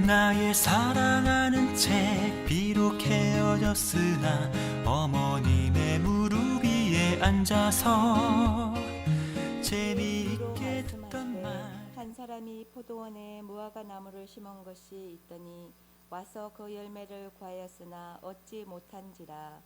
나의 사랑하는 책 비록 헤어졌으나 어머님의 무릎 위에 앉아서 재미있게 듣던 말. 한 사람이 포도원에 무화과 나무를 심은 것이 있더니 와서 그 열매를 구하였으나 얻지 못한지라.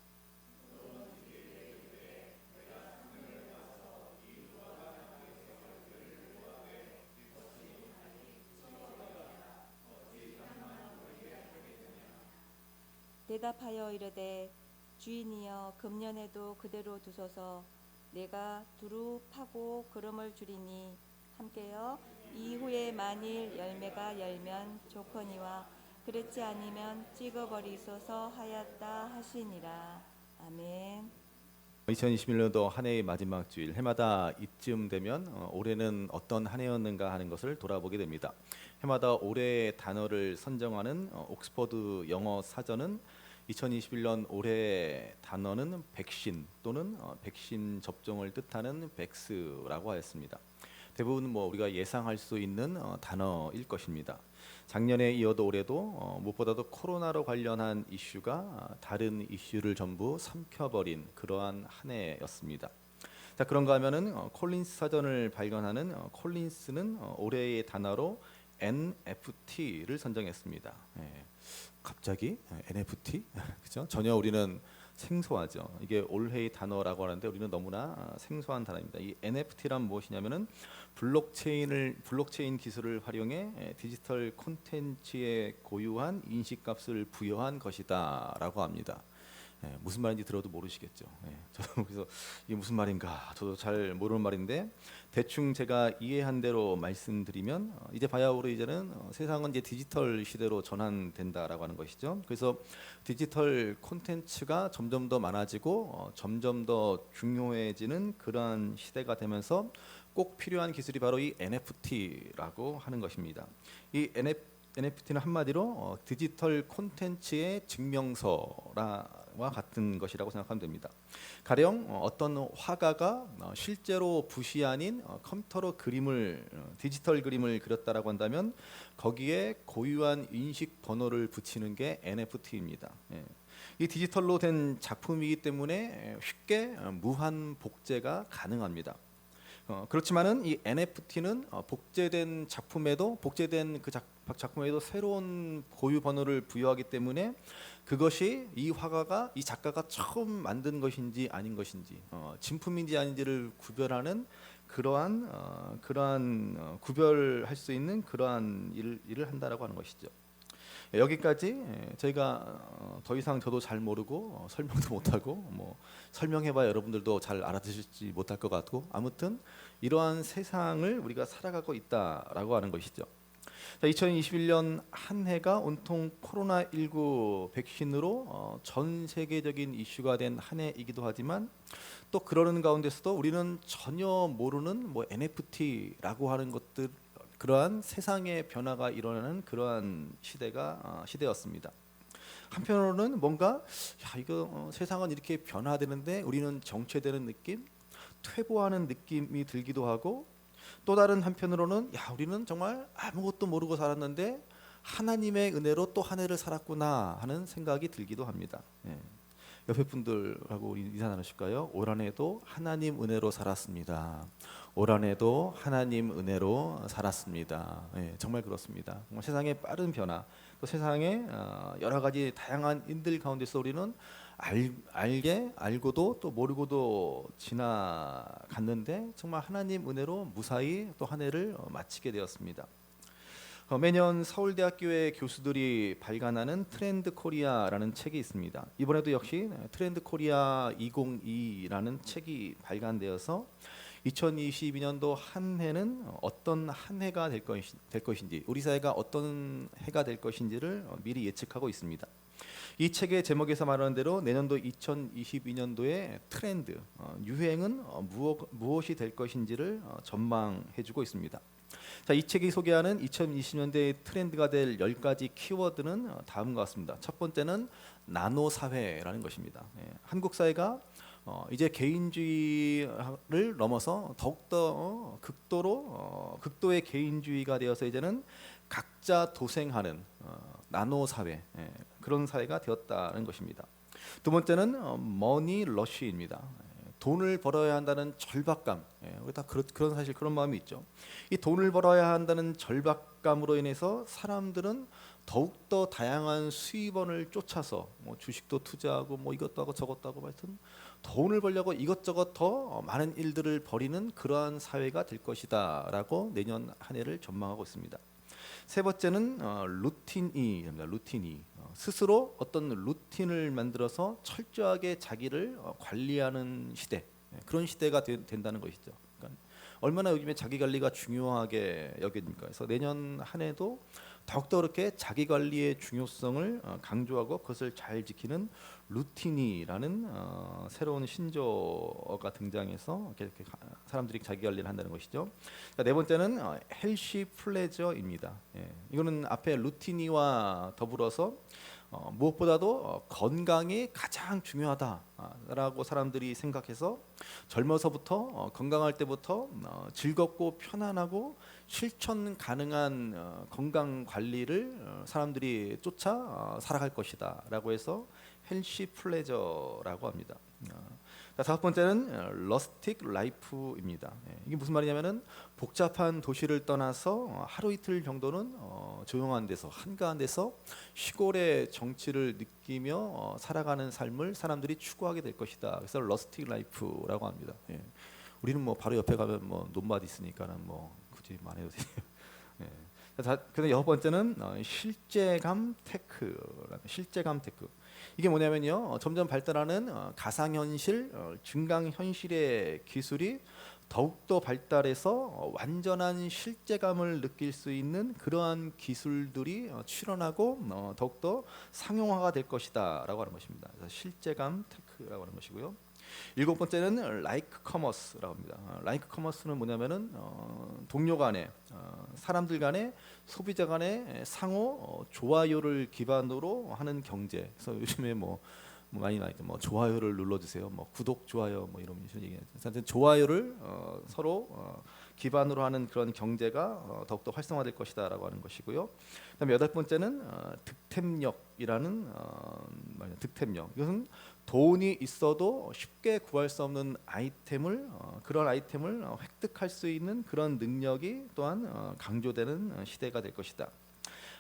대답하여 이르되 주인이여 금년에도 그대로 두소서. 내가 두루 파고 그름을 주리니 함께여 이후에 만일 열매가 열면 좋거니와 그렇지 아니면 찍어버리소서 하였다 하시니라. 아멘. 2021년도 한 해의 마지막 주일, 해마다 이쯤 되면 올해는 어떤 한 해였는가 하는 것을 돌아보게 됩니다. 해마다 올해의 단어를 선정하는 옥스퍼드 영어 사전은 2021년 올해 단어는 백신 또는 백신 접종을 뜻하는 백스라고 하였습니다. 대부분 우리가 예상할 수 있는 단어일 것입니다. 작년에 이어도 올해도 무엇보다도 코로나로 관련한 이슈가 다른 이슈를 전부 삼켜버린 그러한 한 해였습니다. 자, 그런가 하면은 콜린스 사전을 발견하는 콜린스는 올해의 단어로 NFT를 선정했습니다. 예, 갑자기 NFT? 그죠? 전혀 우리는 생소하죠. 이게 올해의 단어라고 하는데 우리는 너무나 생소한 단어입니다. 이 NFT란 무엇이냐면은 블록체인 기술을 활용해 디지털 콘텐츠에 고유한 인식값을 부여한 것이다라고 합니다. 무슨 말인지 들어도 모르시겠죠. 저도 그래서 이게 무슨 말인가 저도 잘 모르는 말인데 대충 제가 이해한 대로 말씀드리면 이제 바야흐로 이제는 세상은 이제 디지털 시대로 전환된다라고 하는 것이죠. 그래서 디지털 콘텐츠가 점점 더 많아지고 점점 더 중요해지는 그러한 시대가 되면서 꼭 필요한 기술이 바로 이 NFT라고 하는 것입니다. 이 NFT는 한마디로 디지털 콘텐츠의 증명서와 같은 것이라고 생각하면 됩니다. 가령 어떤 화가가 실제로 붓이 아닌 컴퓨터로 디지털 그림을 그렸다라고 한다면 거기에 고유한 인식 번호를 붙이는 게 NFT입니다. 이 디지털로 된 작품이기 때문에 쉽게 무한 복제가 가능합니다. 그렇지만은 이 NFT는 복제된 작품에도 작품에도 새로운 고유 번호를 부여하기 때문에 그것이 이 화가가 이 작가가 처음 만든 것인지 아닌 것인지 진품인지 아닌지를 구별하는 그러한 구별할 수 있는 그러한 일을 한다라고 하는 것이죠. 여기까지 저희가 더 이상 저도 잘 모르고 설명도 못하고 설명해봐야 여러분들도 잘 알아듣을지 못할 것 같고 아무튼 이러한 세상을 우리가 살아가고 있다라고 하는 것이죠. 자, 2021년 한 해가 온통 코로나19 백신으로 전 세계적인 이슈가 된 한 해이기도 하지만 또 그러는 가운데서도 우리는 전혀 모르는 NFT라고 하는 것들 그러한 세상의 변화가 일어나는 그러한 시대였습니다. 한편으로는 뭔가 이거 세상은 이렇게 변화되는데 우리는 정체되는 느낌, 퇴보하는 느낌이 들기도 하고 또 다른 한편으로는 우리는 정말 아무것도 모르고 살았는데 하나님의 은혜로 또 한 해를 살았구나 하는 생각이 들기도 합니다. 옆에 분들하고 인사 나누실까요? 올 한 해도 하나님 은혜로 살았습니다. 올 한 해도 하나님 은혜로 살았습니다. 정말 그렇습니다. 정말 세상의 빠른 변화, 또 세상의 여러 가지 다양한 인들 가운데서 우리는 알고도 또 모르고도 지나갔는데 정말 하나님 은혜로 무사히 또 한 해를 마치게 되었습니다. 매년 서울대학교의 교수들이 발간하는 트렌드 코리아라는 책이 있습니다. 이번에도 역시 트렌드 코리아 2022라는 책이 발간되어서 2022년도 한 해는 어떤 한 해가 될 것인지 우리 사회가 어떤 해가 될 것인지를 미리 예측하고 있습니다. 이 책의 제목에서 말하는 대로 내년도 2022년도의 트렌드, 유행은 무엇이 될 것인지를 전망해주고 있습니다. 자, 이 책이 소개하는 2020년대의 트렌드가 될 10가지 키워드는 다음과 같습니다. 첫 번째는 나노 사회라는 것입니다. 한국 사회가 이제 개인주의를 넘어서 더욱더 극도의 개인주의가 되어서 이제는 각자 도생하는 나노 사회, 그런 사회가 되었다는 것입니다. 두 번째는 머니 러쉬입니다. 돈을 벌어야 한다는 절박감, 우리 다 그런 사실 그런 마음이 있죠. 이 돈을 벌어야 한다는 절박감으로 인해서 사람들은 더욱더 다양한 수입원을 쫓아서 뭐 주식도 투자하고 뭐 이것도 하고 저것도 하고 하여튼 돈을 벌려고 이것저것 더 많은 일들을 벌이는 그러한 사회가 될 것이다라고 내년 한 해를 전망하고 있습니다. 세 번째는 루틴이입니다. 루틴이 스스로 어떤 루틴을 만들어서 철저하게 자기를 관리하는 시대, 그런 시대가 된다는 것이죠. 그러니까 얼마나 요즘에 자기 관리가 중요하게 여깁니까? 그래서 내년 한 해도 더욱더 그렇게 자기 관리의 중요성을 강조하고 그것을 잘 지키는 루틴이라는 새로운 신조어가 등장해서 이렇게 사람들이 자기 관리를 한다는 것이죠. 네 번째는 헬시 플레저입니다. 이거는 앞에 루틴이와 더불어서 무엇보다도 건강이 가장 중요하다라고 사람들이 생각해서 젊어서부터 건강할 때부터 즐겁고 편안하고 실천 가능한 건강 관리를 사람들이 쫓아 살아갈 것이다라고 해서 헬시 플레저라고 합니다. 다섯 번째는 러스틱 라이프입니다. 이게 무슨 말이냐면은 복잡한 도시를 떠나서 하루 이틀 정도는 조용한 데서 한가한 데서 시골의 정취를 느끼며 살아가는 삶을 사람들이 추구하게 될 것이다. 그래서 러스틱 라이프라고 합니다. 우리는 뭐 바로 옆에 가면 뭐 논밭 있으니까는 뭐 굳이 안 해도 돼요. 그다음 여섯 번째는 실제감 테크. 이게 뭐냐면요, 점점 발달하는 가상현실, 증강현실의 기술이 더욱더 발달해서 완전한 실제감을 느낄 수 있는 그러한 기술들이 출현하고 더욱더 상용화가 될 것이다라고 하는 것입니다. 그래서 실제감 테크라고 하는 것이고요. 일곱 번째는 라이크 커머스라고 합니다. 라이크 커머스는 뭐냐면은 동료 간에 사람들 간에 소비자 간에 상호 좋아요를 기반으로 하는 경제. 그래서 요즘에 뭐 많이 나있죠. 뭐 좋아요를 눌러주세요. 뭐 구독 좋아요 뭐 이런 얘기. 하여튼 좋아요를 서로 기반으로 하는 그런 경제가 더욱더 활성화될 것이다라고 하는 것이고요. 그다음에 여덟 번째는 득템력이라는 득템력. 이것은 돈이 있어도 쉽게 구할 수 없는 아이템을 그런 아이템을 획득할 수 있는 그런 능력이 또한 강조되는 시대가 될 것이다.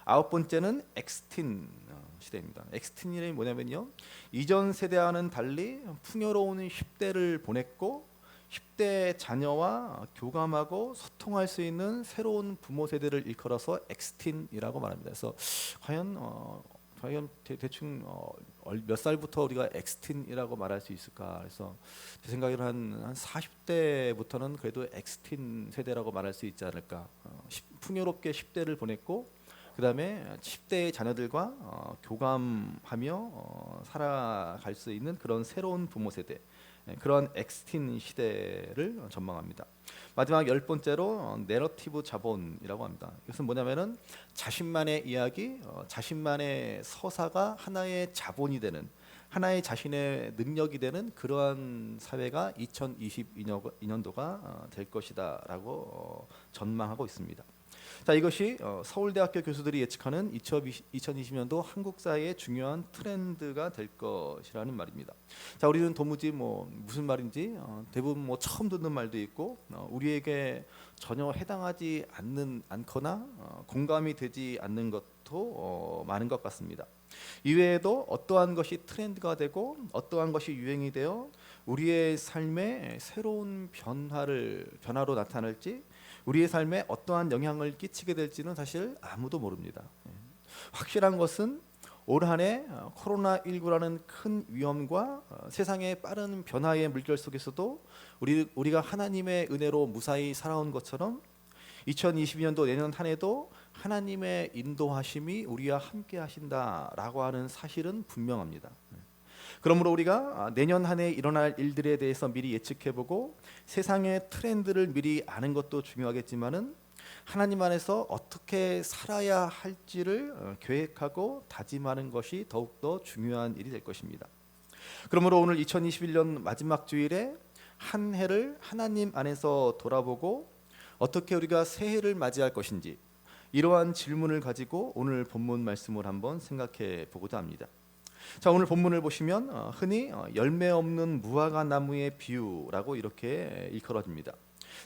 아홉 번째는 엑스틴 시대입니다. 엑스틴이 뭐냐면요, 이전 세대와는 달리 풍요로운 10대를 보냈고 10대 자녀와 교감하고 소통할 수 있는 새로운 부모 세대를 일컬어서 엑스틴이라고 말합니다. 그래서 과연 대충 몇 살부터 우리가 엑스틴이라고 말할 수 있을까? 그래서 제 생각에는 한 40대부터는 그래도 엑스틴 세대라고 말할 수 있지 않을까? 풍요롭게 10대를 보냈고 그 다음에 10대의 자녀들과 교감하며 살아갈 수 있는 그런 새로운 부모 세대, 그런 엑스틴 시대를 전망합니다. 마지막 열 번째로 내러티브 자본이라고 합니다. 이것은 뭐냐면은 자신만의 이야기, 자신만의 서사가 하나의 자본이 되는, 하나의 자신의 능력이 되는 그러한 사회가 2022년도가 될 것이다라고 전망하고 있습니다. 자, 이것이 서울대학교 교수들이 예측하는 2020년도 한국 사회의 중요한 트렌드가 될 것이라는 말입니다. 자, 우리는 도무지 뭐 무슨 말인지 대부분 뭐 처음 듣는 말도 있고 우리에게 전혀 해당하지 않거나 공감이 되지 않는 것도 많은 것 같습니다. 이외에도 어떠한 것이 트렌드가 되고 어떠한 것이 유행이 되어 우리의 삶에 새로운 변화로 나타날지, 우리의 삶에 어떠한 영향을 끼치게 될지는 사실 아무도 모릅니다. 확실한 것은 올 한 해 코로나19라는 큰 위험과 세상의 빠른 변화의 물결 속에서도 우리가 하나님의 은혜로 무사히 살아온 것처럼 2022년도 내년 한 해도 하나님의 인도하심이 우리와 함께 하신다라고 하는 사실은 분명합니다. 그러므로 우리가 내년 한 해 일어날 일들에 대해서 미리 예측해보고 세상의 트렌드를 미리 아는 것도 중요하겠지만은 하나님 안에서 어떻게 살아야 할지를 계획하고 다짐하는 것이 더욱더 중요한 일이 될 것입니다. 그러므로 오늘 2021년 마지막 주일에 한 해를 하나님 안에서 돌아보고 어떻게 우리가 새해를 맞이할 것인지, 이러한 질문을 가지고 오늘 본문 말씀을 한번 생각해 보고자 합니다. 자, 오늘 본문을 보시면 흔히 열매 없는 무화과 나무의 비유라고 이렇게 일컬어집니다.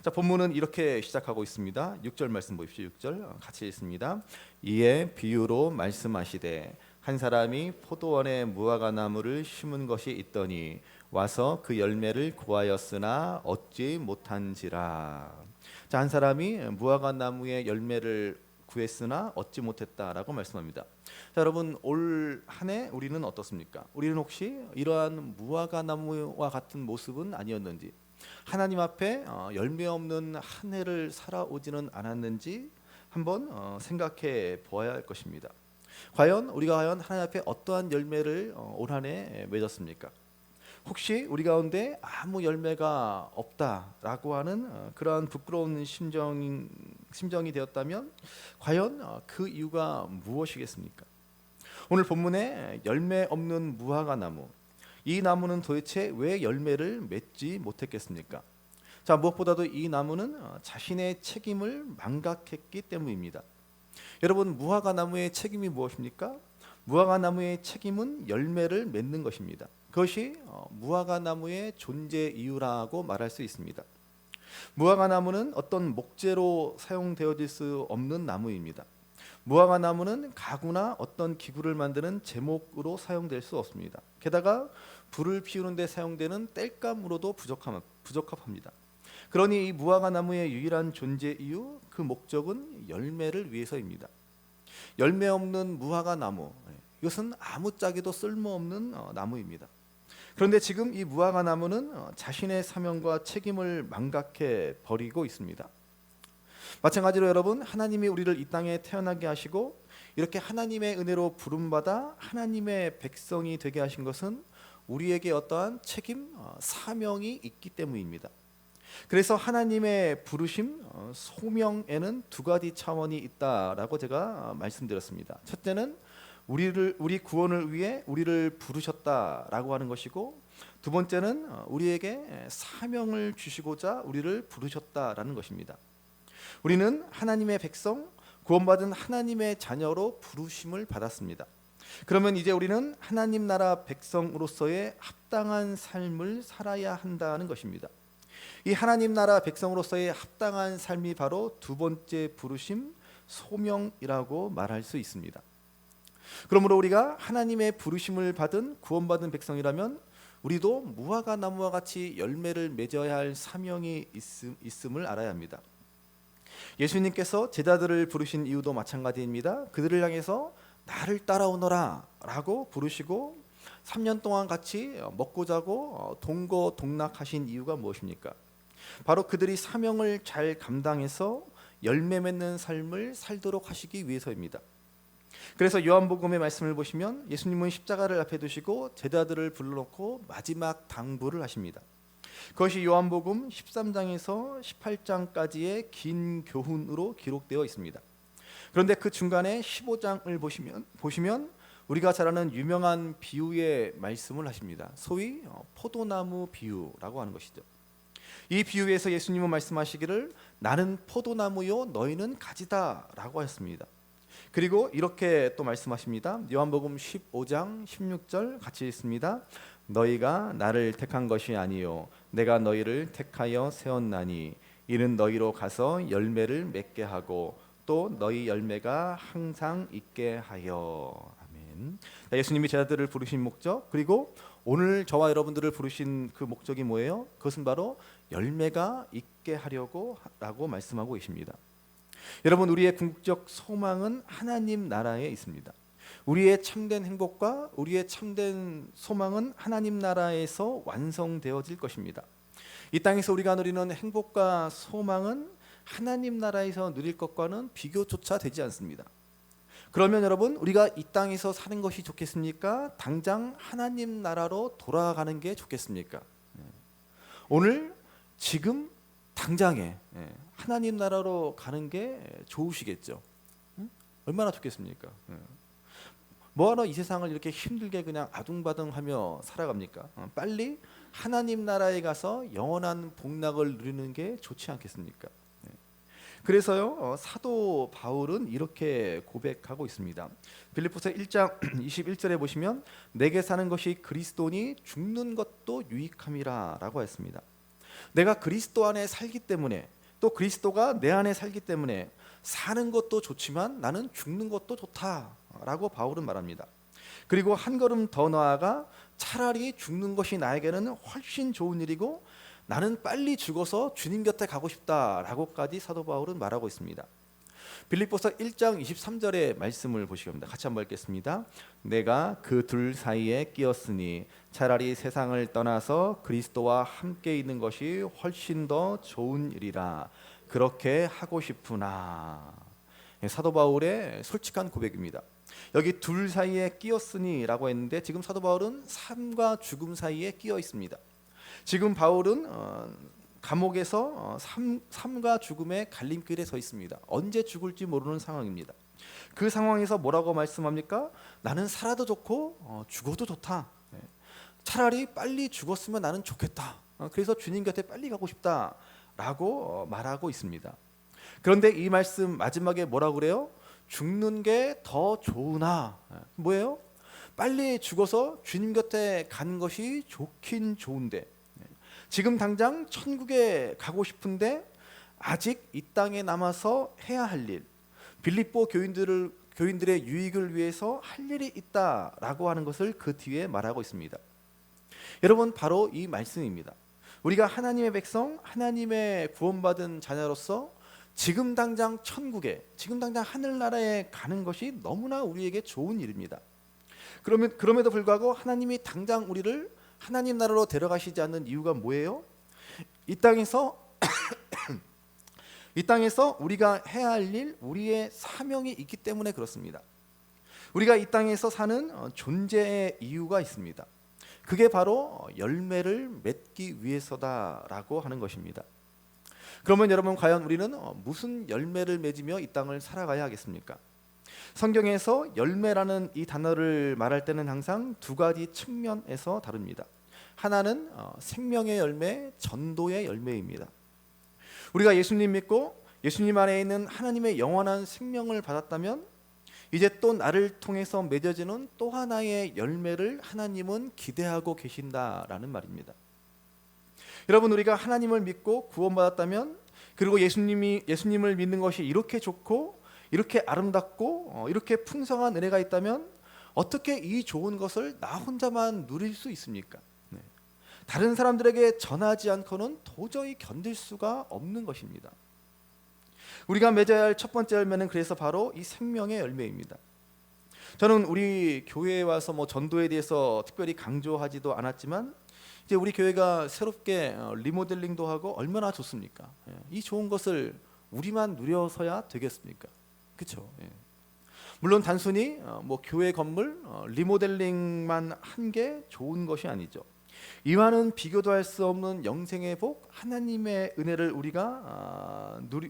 자, 본문은 이렇게 시작하고 있습니다. 6절 말씀 보십시오. 6절 같이 읽습니다. 이에 비유로 말씀하시되 한 사람이 포도원에 무화과 나무를 심은 것이 있더니 와서 그 열매를 구하였으나 얻지 못한지라. 자, 한 사람이 무화과 나무의 열매를 구했으나 얻지 못했다라고 말씀합니다. 자, 여러분 올 한 해 우리는 어떻습니까? 우리는 혹시 이러한 무화과 나무와 같은 모습은 아니었는지, 하나님 앞에 열매 없는 한 해를 살아오지는 않았는지 한번 생각해 보아야 할 것입니다. 우리가 하나님 앞에 어떠한 열매를 올 한 해 맺었습니까? 혹시 우리 가운데 아무 열매가 없다라고 하는 그러한 부끄러운 심정이 되었다면 과연 그 이유가 무엇이겠습니까? 오늘 본문에 열매 없는 무화과 나무, 이 나무는 도대체 왜 열매를 맺지 못했겠습니까? 자, 무엇보다도 이 나무는 자신의 책임을 망각했기 때문입니다. 여러분, 무화과 나무의 책임이 무엇입니까? 무화과 나무의 책임은 열매를 맺는 것입니다. 그것이 무화과 나무의 존재 이유라고 말할 수 있습니다. 무화과 나무는 어떤 목재로 사용되어질 수 없는 나무입니다. 무화과 나무는 가구나 어떤 기구를 만드는 제목으로 사용될 수 없습니다. 게다가 불을 피우는 데 사용되는 땔감으로도 부적합합니다. 그러니 이 무화과 나무의 유일한 존재 이유, 그 목적은 열매를 위해서입니다. 열매 없는 무화과 나무, 이것은 아무짝에도 쓸모없는 나무입니다. 그런데 지금 이 무화과 나무는 자신의 사명과 책임을 망각해 버리고 있습니다. 마찬가지로 여러분, 하나님이 우리를 이 땅에 태어나게 하시고 이렇게 하나님의 은혜로 부름받아 하나님의 백성이 되게 하신 것은 우리에게 어떠한 책임, 사명이 있기 때문입니다. 그래서 하나님의 부르심, 소명에는 두 가지 차원이 있다라고 제가 말씀드렸습니다. 첫째는 우리 구원을 위해 우리를 부르셨다라고 하는 것이고, 두 번째는 우리에게 사명을 주시고자 우리를 부르셨다라는 것입니다. 우리는 하나님의 백성, 구원받은 하나님의 자녀로 부르심을 받았습니다. 그러면 이제 우리는 하나님 나라 백성으로서의 합당한 삶을 살아야 한다는 것입니다. 이 하나님 나라 백성으로서의 합당한 삶이 바로 두 번째 부르심, 소명이라고 말할 수 있습니다. 그러므로 우리가 하나님의 부르심을 받은 구원받은 백성이라면 우리도 무화과 나무와 같이 열매를 맺어야 할 사명이 있음을 알아야 합니다. 예수님께서 제자들을 부르신 이유도 마찬가지입니다. 그들을 향해서 나를 따라오너라 라고 부르시고 3년 동안 같이 먹고 자고 동거동락하신 이유가 무엇입니까? 바로 그들이 사명을 잘 감당해서 열매 맺는 삶을 살도록 하시기 위해서입니다. 그래서 요한복음의 말씀을 보시면 예수님은 십자가를 앞에 두시고 제자들을 불러놓고 마지막 당부를 하십니다. 그것이 요한복음 13장에서 18장까지의 긴 교훈으로 기록되어 있습니다. 그런데 그 중간에 15장을 보시면 우리가 잘 아는 유명한 비유의 말씀을 하십니다. 소위 포도나무 비유라고 하는 것이죠. 이 비유에서 예수님은 말씀하시기를 나는 포도나무요 너희는 가지다 라고 하셨습니다. 그리고 이렇게 또 말씀하십니다. 요한복음 15장 16절 같이 읽습니다. 너희가 나를 택한 것이 아니요 내가 너희를 택하여 세웠나니 이는 너희로 가서 열매를 맺게 하고 또 너희 열매가 항상 있게 하여. 아멘. 예수님이 제자들을 부르신 목적, 그리고 오늘 저와 여러분들을 부르신 그 목적이 뭐예요? 그것은 바로 열매가 있게 하려고 라고 말씀하고 계십니다. 여러분, 우리의 궁극적 소망은 하나님 나라에 있습니다. 우리의 참된 행복과 우리의 참된 소망은 하나님 나라에서 완성되어질 것입니다. 이 땅에서 우리가 누리는 행복과 소망은 하나님 나라에서 누릴 것과는 비교조차 되지 않습니다. 그러면 여러분, 우리가 이 땅에서 사는 것이 좋겠습니까? 당장 하나님 나라로 돌아가는 게 좋겠습니까? 오늘 지금 당장에 하나님 나라로 가는 게 좋으시겠죠? 얼마나 좋겠습니까? 뭐하러 이 세상을 이렇게 힘들게 그냥 아둥바둥하며 살아갑니까? 빨리 하나님 나라에 가서 영원한 복락을 누리는 게 좋지 않겠습니까? 그래서요 사도 바울은 이렇게 고백하고 있습니다. 빌립보서 1장 21절에 보시면 내게 사는 것이 그리스도니 죽는 것도 유익함이라 라고 했습니다. 내가 그리스도 안에 살기 때문에 또 그리스도가 내 안에 살기 때문에 사는 것도 좋지만 나는 죽는 것도 좋다라고 바울은 말합니다. 그리고 한 걸음 더 나아가 차라리 죽는 것이 나에게는 훨씬 좋은 일이고 나는 빨리 죽어서 주님 곁에 가고 싶다라고까지 사도 바울은 말하고 있습니다. 빌립보서 1장 23절의 말씀을 보시겠습니다. 같이 한번 읽겠습니다. 내가 그 둘 사이에 끼었으니 차라리 세상을 떠나서 그리스도와 함께 있는 것이 훨씬 더 좋은 일이라 그렇게 하고 싶으나. 사도 바울의 솔직한 고백입니다. 여기 둘 사이에 끼었으니 라고 했는데 지금 사도 바울은 삶과 죽음 사이에 끼어 있습니다. 지금 바울은 감옥에서 삶과 죽음의 갈림길에 서 있습니다. 언제 죽을지 모르는 상황입니다. 그 상황에서 뭐라고 말씀합니까? 나는 살아도 좋고 죽어도 좋다. 차라리 빨리 죽었으면 나는 좋겠다. 그래서 주님 곁에 빨리 가고 싶다라고 말하고 있습니다. 그런데 이 말씀 마지막에 뭐라고 그래요? 죽는 게 더 좋으나 뭐예요? 빨리 죽어서 주님 곁에 가는 것이 좋긴 좋은데 지금 당장 천국에 가고 싶은데 아직 이 땅에 남아서 해야 할 일, 빌립보 교인들의 유익을 위해서 할 일이 있다라고 하는 것을 그 뒤에 말하고 있습니다. 여러분 바로 이 말씀입니다. 우리가 하나님의 백성, 하나님의 구원받은 자녀로서 지금 당장 천국에, 지금 당장 하늘나라에 가는 것이 너무나 우리에게 좋은 일입니다. 그럼에도 불구하고 하나님이 당장 우리를 하나님 나라로 데려가시지 않는 이유가 뭐예요? 이 땅에서 우리가 해야 할 일, 우리의 사명이 있기 때문에 그렇습니다. 우리가 이 땅에서 사는 존재의 이유가 있습니다. 그게 바로 열매를 맺기 위해서다라고 하는 것입니다. 그러면 여러분 과연 우리는 무슨 열매를 맺으며 이 땅을 살아가야 하겠습니까? 성경에서 열매라는 이 단어를 말할 때는 항상 두 가지 측면에서 다룹니다. 하나는 생명의 열매, 전도의 열매입니다. 우리가 예수님 믿고 예수님 안에 있는 하나님의 영원한 생명을 받았다면 이제 또 나를 통해서 맺어지는 또 하나의 열매를 하나님은 기대하고 계신다라는 말입니다. 여러분 우리가 하나님을 믿고 구원받았다면 그리고 예수님을 믿는 것이 이렇게 좋고 이렇게 아름답고 이렇게 풍성한 은혜가 있다면 어떻게 이 좋은 것을 나 혼자만 누릴 수 있습니까? 다른 사람들에게 전하지 않고는 도저히 견딜 수가 없는 것입니다. 우리가 맺어야 할 첫 번째 열매는 그래서 바로 이 생명의 열매입니다. 저는 우리 교회에 와서 전도에 대해서 특별히 강조하지도 않았지만 이제 우리 교회가 새롭게 리모델링도 하고 얼마나 좋습니까? 이 좋은 것을 우리만 누려서야 되겠습니까? 그렇죠? 물론 단순히 교회 건물 리모델링만 한 게 좋은 것이 아니죠. 이와는 비교도 할 수 없는 영생의 복, 하나님의 은혜를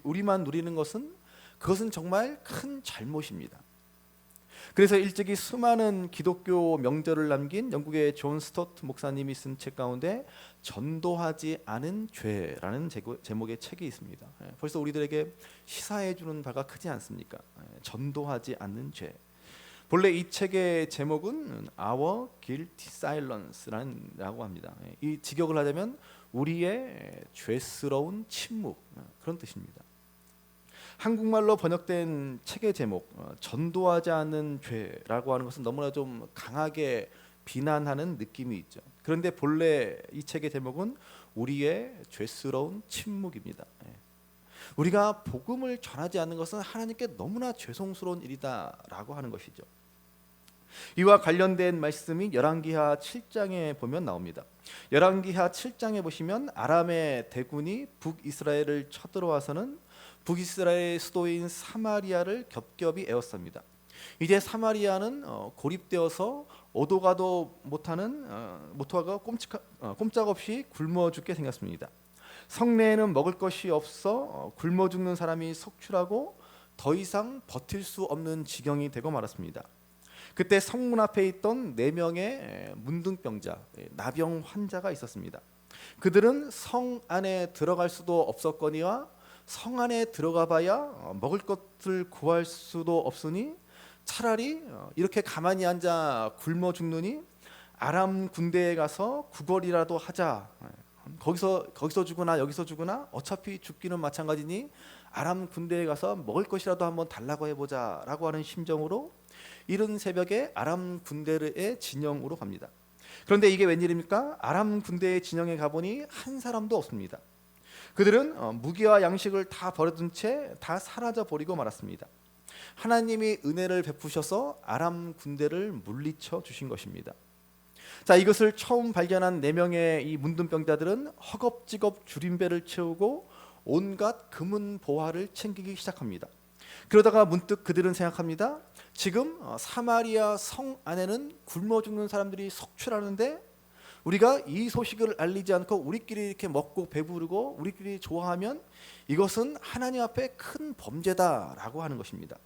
우리만 누리는 것은 그것은 정말 큰 잘못입니다. 그래서 일찍이 수많은 기독교 명절을 남긴 영국의 존 스토트 목사님이 쓴 책 가운데 전도하지 않은 죄라는 제목의 책이 있습니다. 벌써 우리들에게 시사해 주는 바가 크지 않습니까? 전도하지 않는 죄. 본래 이 책의 제목은 Our Guilty Silence라고 합니다. 이 직역을 하자면 우리의 죄스러운 침묵 그런 뜻입니다. 한국말로 번역된 책의 제목 전도하지 않는 죄라고 하는 것은 너무나 좀 강하게 비난하는 느낌이 있죠. 그런데 본래 이 책의 제목은 우리의 죄스러운 침묵입니다. 우리가 복음을 전하지 않는 것은 하나님께 너무나 죄송스러운 일이다라고 하는 것이죠. 이와 관련된 말씀이 열왕기하 7장에 보면 나옵니다. 열왕기하 7장에 보시면 아람의 대군이 북이스라엘을 쳐들어와서는 북이스라엘의 수도인 사마리아를 겹겹이 에웠습니다. 이제 사마리아는 고립되어서 오도 가도 못하고 꼼짝없이 굶어 죽게 생겼습니다. 성내에는 먹을 것이 없어 굶어 죽는 사람이 속출하고 더 이상 버틸 수 없는 지경이 되고 말았습니다. 그때 성문 앞에 있던 4명의 문둥병자, 나병 환자가 있었습니다. 그들은 성 안에 들어갈 수도 없었거니와 성 안에 들어가봐야 먹을 것을 구할 수도 없으니 차라리 이렇게 가만히 앉아 굶어 죽느니 아람 군대에 가서 구걸이라도 하자. 거기서 죽으나 여기서 죽으나 어차피 죽기는 마찬가지니 아람 군대에 가서 먹을 것이라도 한번 달라고 해보자라고 하는 심정으로 이른 새벽에 아람 군대의 진영으로 갑니다. 그런데 이게 웬일입니까? 아람 군대의 진영에 가보니 한 사람도 없습니다. 그들은 무기와 양식을 다 버려둔 채 다 사라져 버리고 말았습니다. 하나님이 은혜를 베푸셔서 아람 군대를 물리쳐 주신 것입니다. 자, 이것을 처음 발견한 4명의 이 문둥병자들은 허겁지겁 줄임배를 채우고 온갖 금은 보화를 챙기기 시작합니다. 그러다가 문득 그들은 생각합니다. 지금 사마리아 성 안에는 굶어 죽는 사람들이 속출하는데 우리가 이 소식을 알리지 않고 우리끼리 이렇게 먹고 배부르고 우리끼리 좋아하면 이것은 하나님 앞에 큰 범죄다라고 하는 것입니다.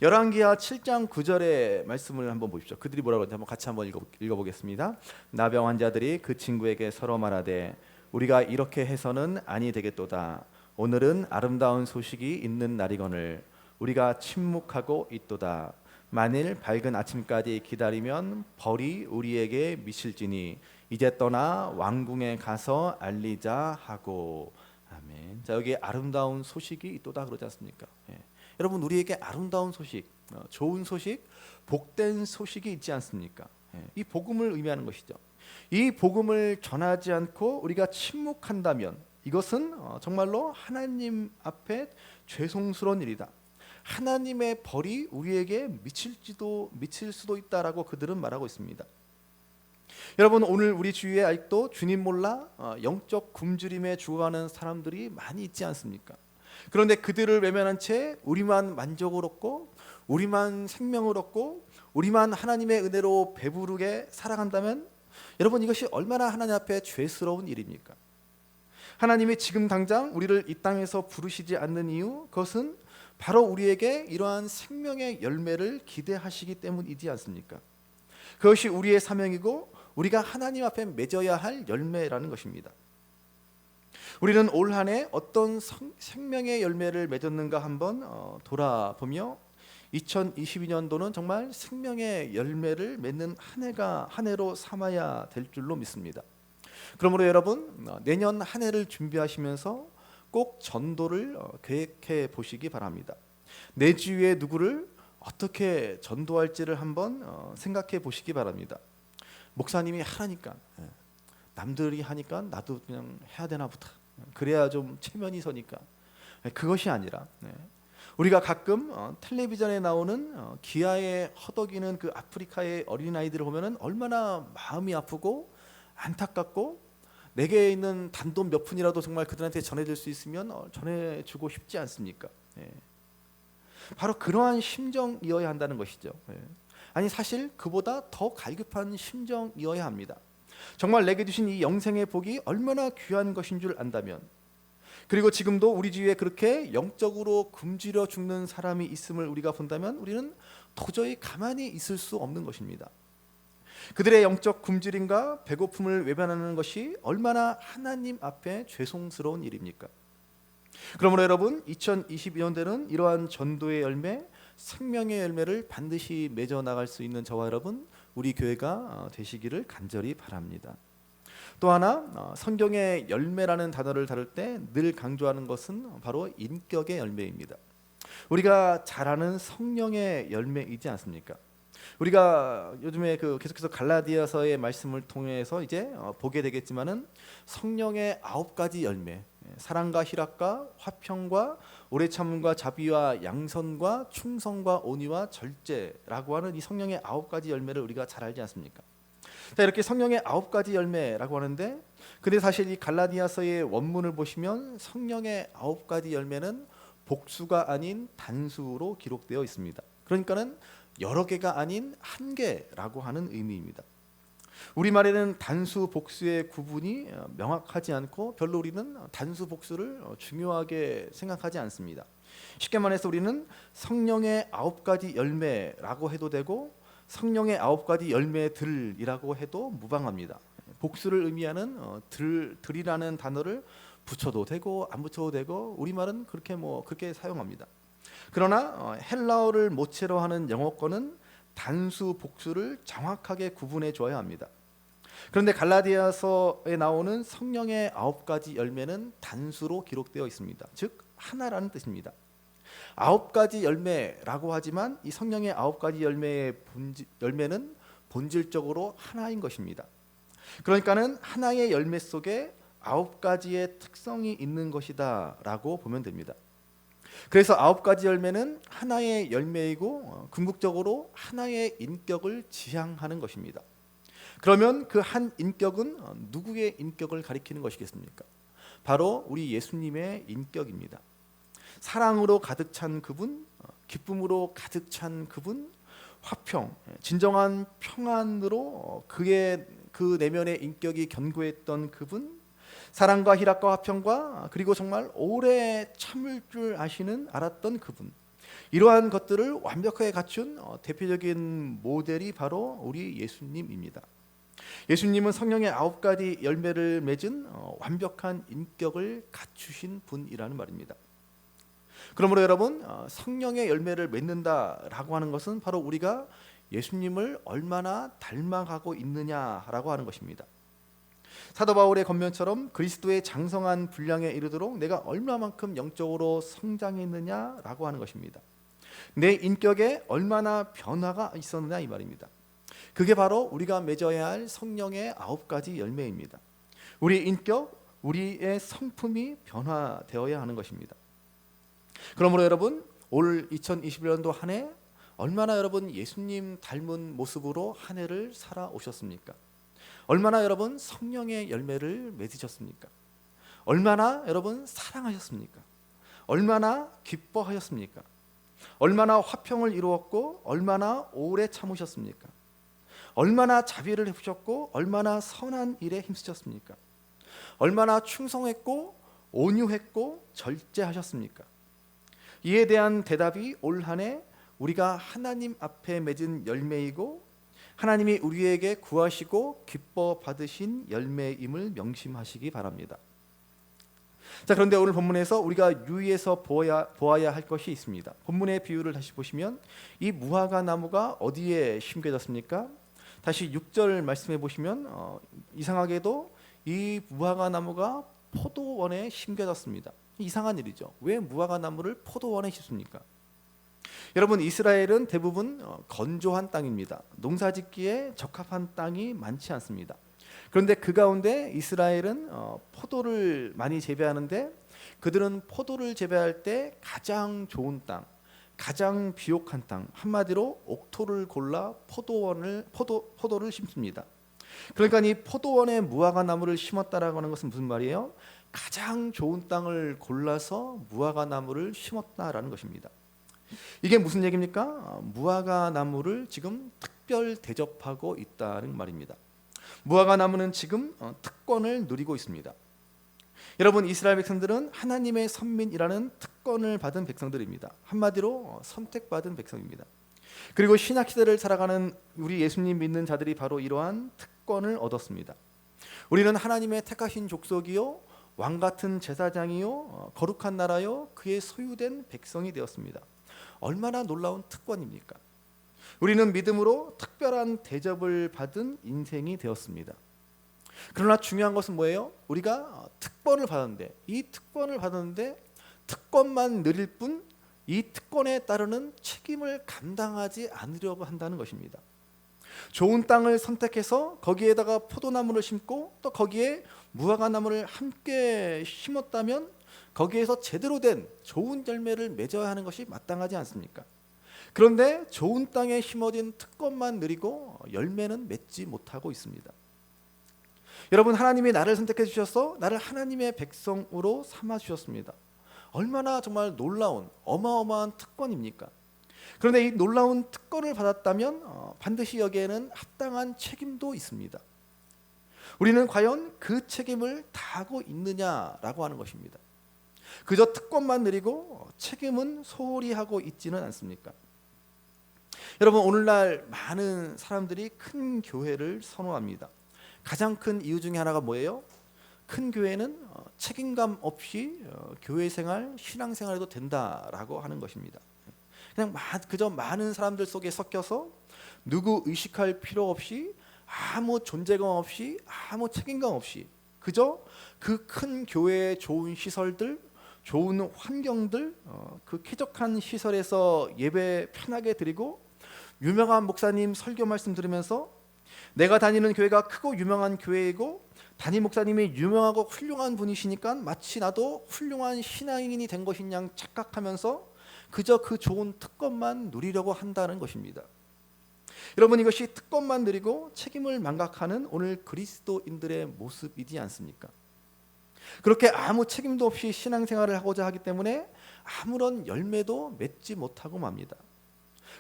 열왕기하 7장 9절의 말씀을 한번 보십시오. 그들이 뭐라고 하는지 한번 같이 한번 읽어보겠습니다. 나병 환자들이 그 친구에게 서로 말하되 우리가 이렇게 해서는 아니 되겠도다. 오늘은 아름다운 소식이 있는 날이거늘 우리가 침묵하고 있도다. 만일 밝은 아침까지 기다리면 벌이 우리에게 미칠지니 이제 떠나 왕궁에 가서 알리자 하고. 아멘. 자, 여기 아름다운 소식이 있도다 그러지 않습니까? 예. 여러분, 우리에게 아름다운 소식, 좋은 소식, 복된 소식이 있지 않습니까? 이 복음을 의미하는 것이죠. 이 복음을 전하지 않고 우리가 침묵한다면 이것은 정말로 하나님 앞에 죄송스러운 일이다. 하나님의 벌이 우리에게 미칠 수도 있다라고 그들은 말하고 있습니다. 여러분, 오늘 우리 주위에 아직도 주님 몰라 영적 굶주림에 죽어가는 사람들이 많이 있지 않습니까? 그런데 그들을 외면한 채 우리만 만족을 얻고 우리만 생명을 얻고 우리만 하나님의 은혜로 배부르게 살아간다면 여러분, 이것이 얼마나 하나님 앞에 죄스러운 일입니까? 하나님이 지금 당장 우리를 이 땅에서 부르시지 않는 이유, 그것은 바로 우리에게 이러한 생명의 열매를 기대하시기 때문이지 않습니까? 그것이 우리의 사명이고 우리가 하나님 앞에 맺어야 할 열매라는 것입니다. 우리는 올 한 해 어떤 생명의 열매를 맺었는가 한번 돌아보며 2022년도는 정말 생명의 열매를 맺는 한 해로 삼아야 될 줄로 믿습니다. 그러므로 여러분, 내년 한 해를 준비하시면서 꼭 전도를 계획해 보시기 바랍니다. 내 주위에 누구를 어떻게 전도할지를 한번 생각해 보시기 바랍니다. 목사님이 하라니까, 남들이 하니까 나도 그냥 해야 되나 보다. 그래야 좀 체면이 서니까. 그것이 아니라 우리가 가끔 텔레비전에 나오는 기아에 허덕이는 그 아프리카의 어린아이들을 보면 얼마나 마음이 아프고 안타깝고 내게 있는 단돈 몇 푼이라도 정말 그들한테 전해줄 수 있으면 전해주고 싶지 않습니까? 바로 그러한 심정이어야 한다는 것이죠. 아니, 사실 그보다 더 갈급한 심정이어야 합니다. 정말 내게 주신 이 영생의 복이 얼마나 귀한 것인 줄 안다면, 그리고 지금도 우리 주위에 그렇게 영적으로 굶주려 죽는 사람이 있음을 우리가 본다면 우리는 도저히 가만히 있을 수 없는 것입니다. 그들의 영적 굶주림과 배고픔을 외면하는 것이 얼마나 하나님 앞에 죄송스러운 일입니까? 그러므로 여러분, 2022년대는 이러한 전도의 열매, 생명의 열매를 반드시 맺어 나갈 수 있는 저와 여러분, 우리 교회가 되시기를 간절히 바랍니다. 또 하나, 성경의 열매라는 단어를 다룰 때 늘 강조하는 것은 바로 인격의 열매입니다. 우리가 잘 아는 성령의 열매이지 않습니까? 우리가 요즘에 계속해서 갈라디아서의 말씀을 통해서 이제 보게 되겠지만은 성령의 9가지 열매, 사랑과 희락과 화평과 오래 참음과 자비와 양선과 충성과 온유와 절제라고 하는 이 성령의 9가지 열매를 우리가 잘 알지 않습니까? 자, 이렇게 성령의 9가지 열매라고 하는데, 근데 사실 이 갈라디아서의 원문을 보시면 성령의 9가지 열매는 복수가 아닌 단수로 기록되어 있습니다. 그러니까는 여러 개가 아닌 한 개라고 하는 의미입니다. 우리말에는 단수 복수의 구분이 명확하지 않고 별로 우리는 단수 복수를 중요하게 생각하지 않습니다. 쉽게 말해서 우리는 성령의 9가지 열매라고 해도 되고 성령의 9가지 열매들이라고 해도 무방합니다. 복수를 의미하는 들이라는 단어를 붙여도 되고 안 붙여도 되고 우리말은 그렇게 사용합니다. 그러나 헬라어를 모체로 하는 영어권은 단수 복수를 정확하게 구분해 줘야 합니다. 그런데 갈라디아서에 나오는 성령의 9가지 열매는 단수로 기록되어 있습니다. 즉 하나라는 뜻입니다. 9가지 열매라고 하지만 이 성령의 9가지 열매는 본질적으로 하나인 것입니다. 그러니까는 하나의 열매 속에 9가지의 특성이 있는 것이다 라고 보면 됩니다. 그래서 9가지 열매는 하나의 열매이고 궁극적으로 하나의 인격을 지향하는 것입니다. 그러면 그 한 인격은 누구의 인격을 가리키는 것이겠습니까? 바로 우리 예수님의 인격입니다. 사랑으로 가득 찬 그분, 기쁨으로 가득 찬 그분, 화평, 진정한 평안으로 그 내면의 인격이 견고했던 그분, 사랑과 희락과 화평과 그리고 정말 오래 참을 줄 알았던 그분, 이러한 것들을 완벽하게 갖춘 대표적인 모델이 바로 우리 예수님입니다. 예수님은 성령의 9가지 열매를 맺은 완벽한 인격을 갖추신 분이라는 말입니다. 그러므로 여러분, 성령의 열매를 맺는다라고 하는 것은 바로 우리가 예수님을 얼마나 닮아가고 있느냐라고 하는 것입니다. 사도 바울의 권면처럼 그리스도의 장성한 분량에 이르도록 내가 얼마만큼 영적으로 성장했느냐라고 하는 것입니다. 내 인격에 얼마나 변화가 있었느냐 이 말입니다. 그게 바로 우리가 맺어야 할 성령의 9가지 열매입니다. 우리 인격, 우리의 성품이 변화되어야 하는 것입니다. 그러므로 여러분, 올 2021년도 한 해 얼마나 여러분 예수님 닮은 모습으로 한 해를 살아오셨습니까? 얼마나 여러분 성령의 열매를 맺으셨습니까? 얼마나 여러분 사랑하셨습니까? 얼마나 기뻐하셨습니까? 얼마나 화평을 이루었고 얼마나 오래 참으셨습니까? 얼마나 자비를 베푸셨고 얼마나 선한 일에 힘쓰셨습니까? 얼마나 충성했고 온유했고 절제하셨습니까? 이에 대한 대답이 올 한 해 우리가 하나님 앞에 맺은 열매이고 하나님이 우리에게 구하시고 기뻐 받으신 열매임을 명심하시기 바랍니다. 자, 그런데 오늘 본문에서 우리가 유의해서 보아야 할 것이 있습니다. 본문의 비유를 다시 보시면 이 무화과 나무가 어디에 심겨졌습니까? 다시 6절 말씀해 보시면 이상하게도 이 무화과 나무가 포도원에 심겨졌습니다. 이상한 일이죠. 왜 무화과 나무를 포도원에 심습니까? 여러분, 이스라엘은 대부분 건조한 땅입니다. 농사짓기에 적합한 땅이 많지 않습니다. 그런데 그 가운데 이스라엘은 포도를 많이 재배하는데 그들은 포도를 재배할 때 가장 좋은 땅, 가장 비옥한 땅, 한마디로 옥토를 골라 포도를 심습니다. 그러니까 이 포도원에 무화과 나무를 심었다라고 하는 것은 무슨 말이에요? 가장 좋은 땅을 골라서 무화과 나무를 심었다라는 것입니다. 이게 무슨 얘기입니까? 무화과 나무를 지금 특별 대접하고 있다는 말입니다. 무화과 나무는 지금 특권을 누리고 있습니다. 여러분, 이스라엘 백성들은 하나님의 선민이라는 특권을 받은 백성들입니다. 한마디로 선택받은 백성입니다. 그리고 신약 시대를 살아가는 우리 예수님 믿는 자들이 바로 이러한 특권을 얻었습니다. 우리는 하나님의 택하신 족속이요 왕 같은 제사장이요 거룩한 나라요 그의 소유된 백성이 되었습니다. 얼마나 놀라운 특권입니까? 우리는 믿음으로 특별한 대접을 받은 인생이 되었습니다. 그러나 중요한 것은 뭐예요? 우리가 특권을 받았는데 이 특권을 받았는데 특권만 누릴 뿐 이 특권에 따르는 책임을 감당하지 않으려고 한다는 것입니다. 좋은 땅을 선택해서 거기에다가 포도나무를 심고 또 거기에 무화과 나무를 함께 심었다면 거기에서 제대로 된 좋은 열매를 맺어야 하는 것이 마땅하지 않습니까? 그런데 좋은 땅에 심어진 특권만 누리고 열매는 맺지 못하고 있습니다. 여러분, 하나님이 나를 선택해 주셔서 나를 하나님의 백성으로 삼아 주셨습니다. 얼마나 정말 놀라운 어마어마한 특권입니까? 그런데 이 놀라운 특권을 받았다면 반드시 여기에는 합당한 책임도 있습니다. 우리는 과연 그 책임을 다하고 있느냐라고 하는 것입니다. 그저 특권만 누리고 책임은 소홀히 하고 있지는 않습니까? 여러분, 오늘날 많은 사람들이 큰 교회를 선호합니다. 가장 큰 이유 중에 하나가 뭐예요? 큰 교회는 책임감 없이 교회 생활, 신앙 생활해도 된다라고 하는 것입니다. 그냥 그저 많은 사람들 속에 섞여서 누구 의식할 필요 없이 아무 존재감 없이 아무 책임감 없이 그저 그 큰 교회의 좋은 시설들, 좋은 환경들, 그 쾌적한 시설에서 예배 편하게 드리고 유명한 목사님 설교 말씀 들으면서 내가 다니는 교회가 크고 유명한 교회이고 담임 목사님이 유명하고 훌륭한 분이시니까 마치 나도 훌륭한 신앙인이 된 것인 양 착각하면서 그저 그 좋은 특권만 누리려고 한다는 것입니다. 여러분, 이것이 특권만 누리고 책임을 망각하는 오늘 그리스도인들의 모습이지 않습니까? 그렇게 아무 책임도 없이 신앙생활을 하고자 하기 때문에 아무런 열매도 맺지 못하고 맙니다.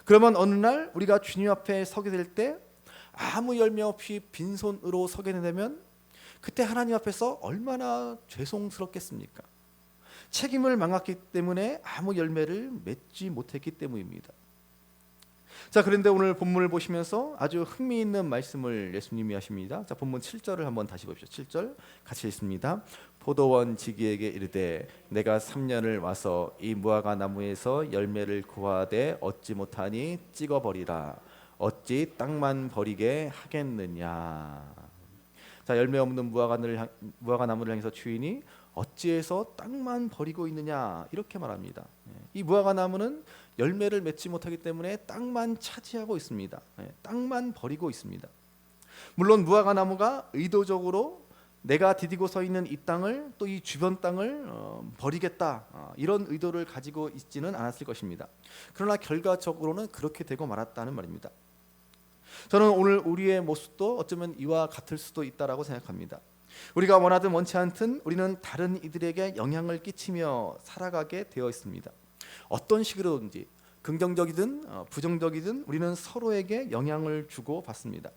그러면 어느 날 우리가 주님 앞에 서게 될 때 아무 열매 없이 빈손으로 서게 되면 그때 하나님 앞에서 얼마나 죄송스럽겠습니까? 책임을 망했기 때문에 아무 열매를 맺지 못했기 때문입니다. 자, 그런데 오늘 본문을 보시면서 아주 흥미있는 말씀을 예수님이 하십니다. 자, 본문 7절을 한번 다시 보십시오. 7절 같이 읽습니다. 포도원 지기에게 이르되 내가 3년을 와서 이 무화과 나무에서 열매를 구하되 얻지 못하니 찍어버리라. 어찌 땅만 버리게 하겠느냐. 자, 열매 없는 무화과 나무를 향해서 주인이 어찌해서 땅만 버리고 있느냐 이렇게 말합니다. 이 무화과 나무는 열매를 맺지 못하기 때문에 땅만 차지하고 있습니다. 땅만 버리고 있습니다. 물론 무화과 나무가 의도적으로 내가 디디고 서 있는 이 땅을 또 이 주변 땅을 버리겠다 이런 의도를 가지고 있지는 않았을 것입니다. 그러나 결과적으로는 그렇게 되고 말았다는 말입니다. 저는 오늘 우리의 모습도 어쩌면 이와 같을 수도 있다라고 생각합니다. 우리가 원하든 원치 않든 우리는 다른 이들에게 영향을 끼치며 살아가게 되어 있습니다. 어떤 식으로든지 긍정적이든 부정적이든 우리는 서로에게 영향을 주고 받습니다.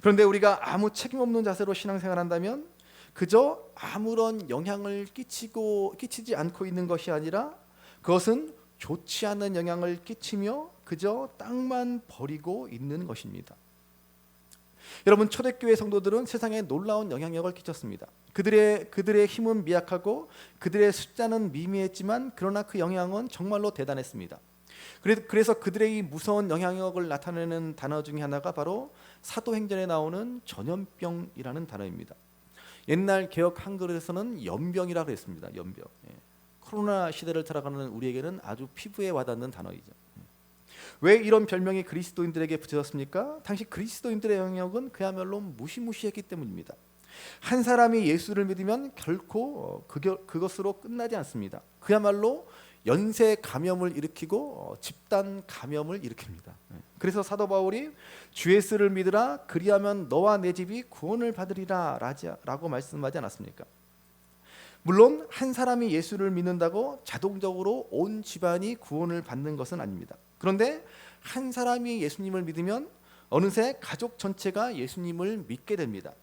그런데 우리가 아무 책임 없는 자세로 신앙생활한다면 그저 아무런 영향을 끼치지 않고 있는 것이 아니라 그것은 좋지 않은 영향을 끼치며 그저 땅만 버리고 있는 것입니다. 여러분, 초대교회 성도들은 세상에 놀라운 영향력을 끼쳤습니다. 그들의 힘은 미약하고 그들의 숫자는 미미했지만 그러나 그 영향은 정말로 대단했습니다. 그래서 그들의 이 무서운 영향력을 나타내는 단어 중에 하나가 바로 사도행전에 나오는 전염병이라는 단어입니다. 옛날 개역 한글에서는 연병이라고 했습니다. 연병. 코로나 시대를 살아가는 우리에게는 아주 피부에 와닿는 단어이죠. 왜 이런 별명이 그리스도인들에게 붙여졌습니까? 당시 그리스도인들의 영역은 그야말로 무시무시했기 때문입니다. 한 사람이 예수를 믿으면 결코 그것으로 끝나지 않습니다. 그야말로 연쇄 감염을 일으키고 집단 감염을 일으킵니다. 그래서 사도 바울이 주 예수를 믿으라 그리하면 너와 내 집이 구원을 받으리라 라고 말씀하지 않았습니까? 물론 한 사람이 예수를 믿는다고 자동적으로 온 집안이 구원을 받는 것은 아닙니다. 그런데 한 사람이 예수님을 믿으면 어느새 가족 전체가 예수님을 믿게 됩니다.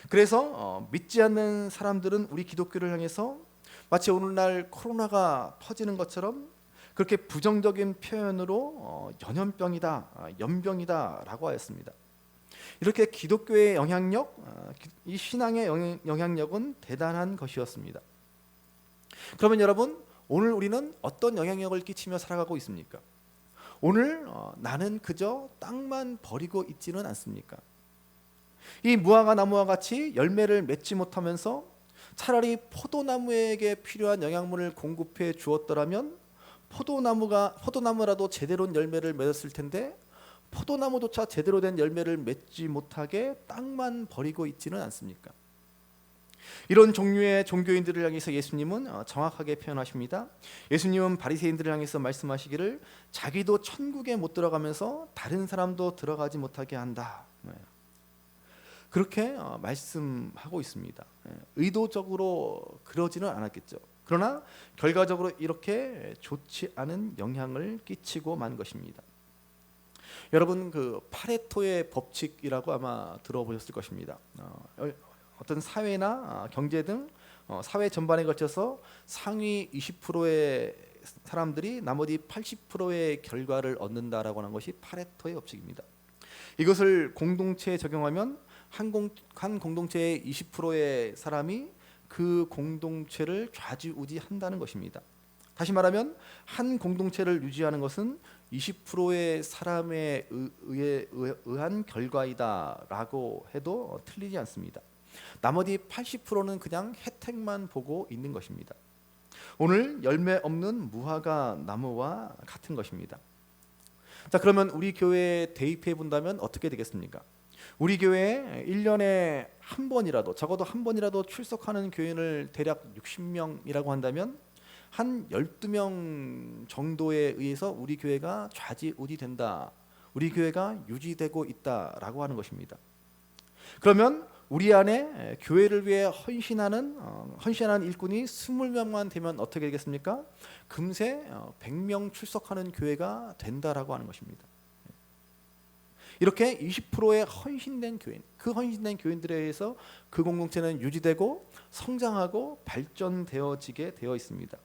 그래서 믿지 않는 사람들은 우리 기독교를 향해서 마치 오늘날 코로나가 퍼지는 것처럼 그렇게 부정적인 표현으로 전염병이다, 연병이다 라고 하였습니다. 이렇게 기독교의 영향력, 이 신앙의 영향력은 대단한 것이었습니다. 그러면 여러분, 오늘 우리는 어떤 영향력을 끼치며 살아가고 있습니까? 오늘 나는 그저 땅만 버리고 있지는 않습니까? 이 무화과 나무와 같이 열매를 맺지 못하면서 차라리 포도나무에게 필요한 영양분을 공급해 주었더라면 포도나무라도 제대로 열매를 맺었을 텐데 포도나무조차 제대로 된 열매를 맺지 못하게 땅만 버리고 있지는 않습니까? 이런 종류의 종교인들을 향해서 예수님은 정확하게 표현하십니다. 예수님은 바리새인들을 향해서 말씀하시기를 자기도 천국에 못 들어가면서 다른 사람도 들어가지 못하게 한다. 그렇게 말씀하고 있습니다. 의도적으로 그러지는 않았겠죠. 그러나 결과적으로 이렇게 좋지 않은 영향을 끼치고 만 것입니다. 여러분, 그 파레토의 법칙이라고 아마 들어보셨을 것입니다. 어떤 사회나 경제 등 사회 전반에 걸쳐서 상위 20%의 사람들이 나머지 80%의 결과를 얻는다라고 하는 것이 파레토의 법칙입니다. 이것을 공동체에 적용하면 한 공동체의 20%의 사람이 그 공동체를 좌지우지한다는 것입니다. 다시 말하면 한 공동체를 유지하는 것은 20%의 사람에 의한 결과이다라고 해도 틀리지 않습니다. 나머지 80%는 그냥 혜택만 보고 있는 것입니다. 오늘 열매 없는 무화과 나무와 같은 것입니다. 자, 그러면 우리 교회에 대입해 본다면 어떻게 되겠습니까? 우리 교회에 1년에 한 번이라도, 적어도 한 번이라도 출석하는 교인을 대략 60명이라고 한다면 한 12명 정도에 의해서 우리 교회가 좌지우지된다, 우리 교회가 유지되고 있다라고 하는 것입니다. 그러면 우리 안에 교회를 위해 헌신하는 일꾼이 20명만 되면 어떻게 되겠습니까? 금세 100명 출석하는 교회가 된다라고 하는 것입니다. 이렇게 20%의 헌신된 교인, 그 헌신된 교인들에 의해서 그 공동체는 유지되고 성장하고 발전되어지게 되어 있습니다.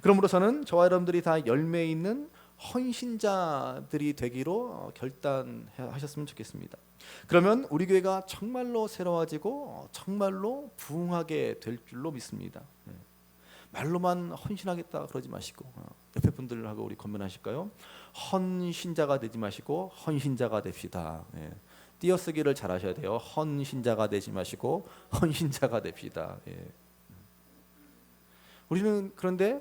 그러므로서는 저와 여러분들이 다 열매 있는 헌신자들이 되기로 결단하셨으면 좋겠습니다. 그러면 우리 교회가 정말로 새로워지고 정말로 부흥하게 될 줄로 믿습니다. 말로만 헌신하겠다 그러지 마시고, 옆에 분들하고 우리 건면하실까요? 헌신자가 되지 마시고 헌신자가 됩시다. 띄어쓰기를 잘 하셔야 돼요. 헌신자가 되지 마시고 헌신자가 됩시다. 우리는 그런데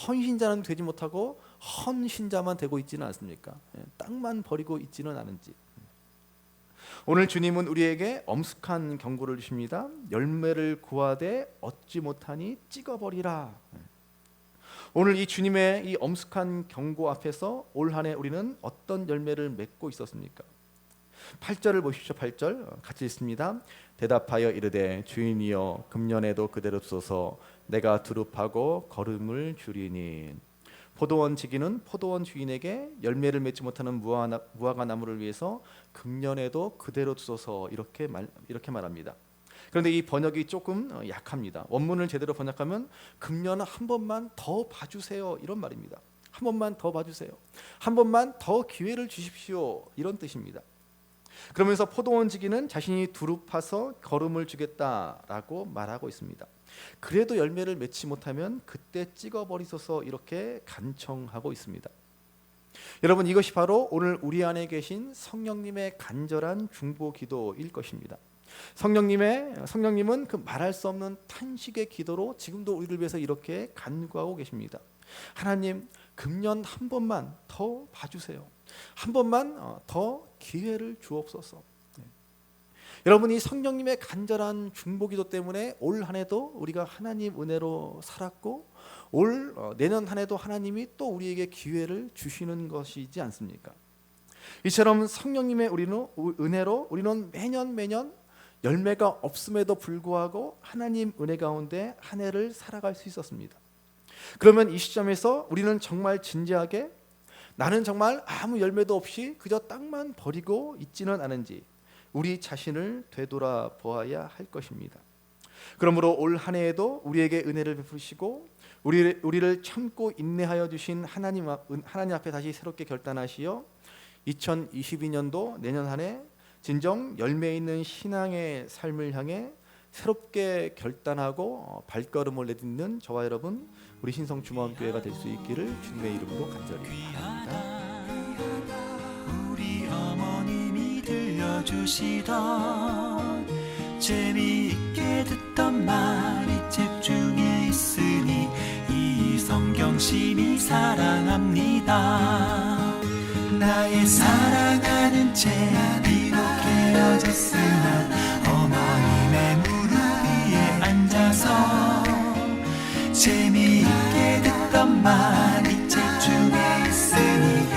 헌신자는 되지 못하고 헌신자만 되고 있지는 않습니까? 땅만 버리고 있지는 않은지. 오늘 주님은 우리에게 엄숙한 경고를 주십니다. 열매를 구하되 얻지 못하니 찍어버리라. 오늘 이 주님의 이 엄숙한 경고 앞에서 올 한 해 우리는 어떤 열매를 맺고 있었습니까? 8절을 보십시오. 8절 같이 읽습니다. 대답하여 이르되 주인이여 금년에도 그대로 두소서 내가 두릅하고 거름을 줄이니. 포도원 지기는 포도원 주인에게 열매를 맺지 못하는 무화과 나무를 위해서 금년에도 그대로 두소서 이렇게 말합니다. 그런데 이 번역이 조금 약합니다. 원문을 제대로 번역하면 금년 한 번만 더 봐주세요 이런 말입니다. 한 번만 더 봐주세요. 한 번만 더 기회를 주십시오 이런 뜻입니다. 그러면서 포도원 지기는 자신이 두릅파서 거름을 주겠다라고 말하고 있습니다. 그래도 열매를 맺지 못하면 그때 찍어버리소서 이렇게 간청하고 있습니다. 여러분, 이것이 바로 오늘 우리 안에 계신 성령님의 간절한 중보 기도일 것입니다. 성령님은 그 말할 수 없는 탄식의 기도로 지금도 우리를 위해서 이렇게 간구하고 계십니다. 하나님, 금년 한 번만 더 봐주세요. 한 번만 더 기회를 주옵소서. 여러분이 성령님의 간절한 중보기도 때문에 올 한 해도 우리가 하나님 은혜로 살았고 내년 한 해도 하나님이 또 우리에게 기회를 주시는 것이지 않습니까? 이처럼 성령님의 은혜로 우리는 매년 열매가 없음에도 불구하고 하나님 은혜 가운데 한 해를 살아갈 수 있었습니다. 그러면 이 시점에서 우리는 정말 진지하게 나는 정말 아무 열매도 없이 그저 땅만 버리고 있지는 않은지 우리 자신을 되돌아보아야 할 것입니다. 그러므로 올 한 해에도 우리에게 은혜를 베푸시고 우리를 참고 인내하여 주신 하나님 앞에 다시 새롭게 결단하시어 2022년도 내년 한 해 진정 열매 있는 신앙의 삶을 향해 새롭게 결단하고 발걸음을 내딛는 저와 여러분 우리 신성중앙교회가 될 수 있기를 주님의 이름으로 간절히 바랍니다. 우리 어머님이 들려주시던 재미있게 듣던 말이 책 중에 있으니 이 성경심이 사랑합니다. 나의 사랑하는 책 비록 헤어졌으나 어머님의 무릎 위에 앉아서 재미있게 듣던 말이 책 중에 있으니